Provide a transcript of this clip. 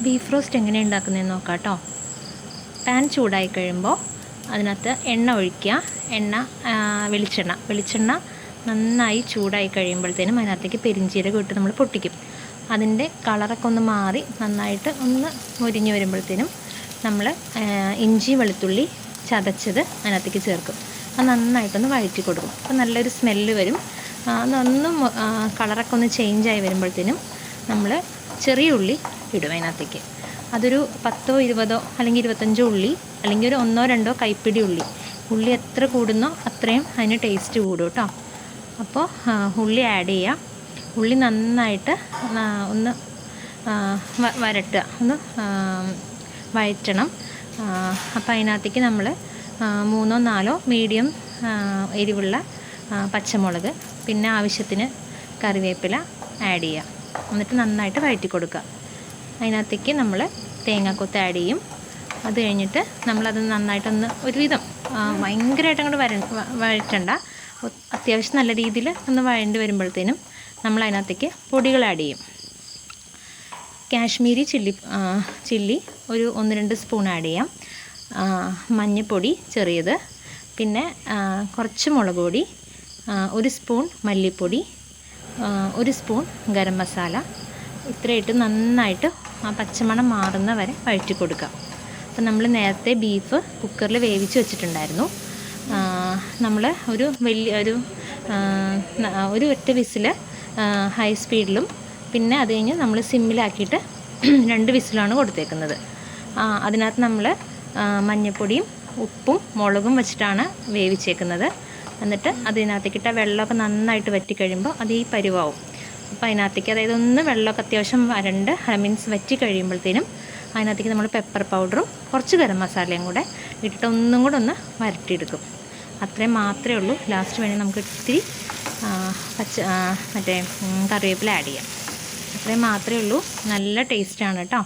Beef roast എങ്ങനെ ഉണ്ടാക്കുന്നതെന്ന് നോക്കാം കേട്ടോ. പാൻ ചൂടായി കഴിയുമ്പോൾ അതിനകത്ത് എണ്ണ ഒഴിക്കുക. വെളിച്ചെണ്ണ നന്നായി ചൂടായി കഴിയുമ്പോഴത്തേനും അതിനകത്തേക്ക് പെരിഞ്ചീരകം ഇട്ട് നമ്മൾ പൊട്ടിക്കും. അതിൻ്റെ കളറൊക്കെ ഒന്ന് മാറി നന്നായിട്ട് ഒന്ന് മൊരിഞ്ഞ് വരുമ്പോഴത്തേനും നമ്മൾ ഇഞ്ചി വെളുത്തുള്ളി ചതച്ചത് അതിനകത്തേക്ക് ചേർക്കും. അത് നന്നായിട്ടൊന്ന് വഴറ്റി കൊടുക്കും. അപ്പോൾ നല്ലൊരു സ്മെല്ല് വരും. അതൊന്നും കളറൊക്കെ ഒന്ന് ചേഞ്ചായി വരുമ്പോഴത്തേനും നമ്മൾ ചെറിയ ഉള്ളി ഇടും അതിനകത്തേക്ക്. അതൊരു 10 20 അല്ലെങ്കിൽ 25 ഉള്ളി, അല്ലെങ്കിൽ ഒരു 1 2 കൈപ്പിടി ഉള്ളി എത്ര കൂടുന്നോ അത്രയും അതിന് ടേസ്റ്റ് കൂടും കേട്ടോ. അപ്പോൾ ഉള്ളി ആഡ് ചെയ്യുക. ഉള്ളി നന്നായിട്ട് ഒന്ന് വരട്ടുക, ഒന്ന് വഴറ്റണം. അപ്പോൾ അതിനകത്തേക്ക് നമ്മൾ 3 4 മീഡിയം എരിവുള്ള പച്ചമുളക്, പിന്നെ ആവശ്യത്തിന് കറിവേപ്പില ആഡ് ചെയ്യുക. എന്നിട്ട് നന്നായിട്ട് വഴറ്റി കൊടുക്കുക. അതിനകത്തേക്ക് നമ്മൾ തേങ്ങാക്കൊത്ത് ആഡ് ചെയ്യും. അത് കഴിഞ്ഞിട്ട് നമ്മളത് നന്നായിട്ടൊന്ന് ഒരുവിധം ഭയങ്കരമായിട്ട് അങ്ങോട്ട് വഴറ്റണ്ട, അത്യാവശ്യം നല്ല രീതിയിൽ ഒന്ന് വഴണ്ടി വരുമ്പോഴത്തേനും നമ്മൾ അതിനകത്തേക്ക് പൊടികൾ ആഡ് ചെയ്യും. കാശ്മീരി ചില്ലി ഒരു 1 2 സ്പൂൺ ആഡ് ചെയ്യാം. മഞ്ഞൾപ്പൊടി ചെറിയത്, പിന്നെ കുറച്ച് മുളക് പൊടി, 1 സ്പൂൺ മല്ലിപ്പൊടി, 1 സ്പൂൺ ഗരം മസാല. ഇത്രയിട്ട് നന്നായിട്ട് ആ പച്ചമണം മാറുന്ന വരെ വഴറ്റി കൊടുക്കുക. അപ്പോൾ നമ്മൾ നേരത്തെ ബീഫ് കുക്കറിൽ വേവിച്ച് വെച്ചിട്ടുണ്ടായിരുന്നു. നമ്മൾ ഒരു ഒറ്റ വിസിൽ ഹൈ സ്പീഡിലും, പിന്നെ അത് കഴിഞ്ഞ് നമ്മൾ സിമ്മിലാക്കിയിട്ട് 2 വിസിലാണ് കൊടുത്തേക്കുന്നത്. അതിനകത്ത് നമ്മൾ മഞ്ഞൾപ്പൊടിയും ഉപ്പും മുളകും വെച്ചിട്ടാണ് വേവിച്ചേക്കുന്നത്. എന്നിട്ട് അതിനകത്തേക്കിട്ട വെള്ളമൊക്കെ നന്നായിട്ട് വറ്റിക്കഴിയുമ്പോൾ അത് ഈ പരുവാവും. അപ്പോൾ അതിനകത്തേക്ക്, അതായത് ഒന്ന് വെള്ളമൊക്കെ അത്യാവശ്യം വറ്റി കഴിയുമ്പോഴത്തേനും അതിനകത്തേക്ക് നമ്മൾ പെപ്പർ പൗഡറും കുറച്ച് ഗരം മസാലയും കൂടെ ഇട്ടിട്ട് ഒന്നും കൂടെ ഒന്ന് വരട്ടിയെടുക്കും. അത്രയും മാത്രമേ ഉള്ളൂ. ലാസ്റ്റ് വേണമെങ്കിൽ നമുക്ക് ഇത്തിരി കറിവേപ്പില ആഡ് ചെയ്യാം. അത്രയും മാത്രമേ ഉള്ളൂ. നല്ല ടേസ്റ്റാണ് കേട്ടോ.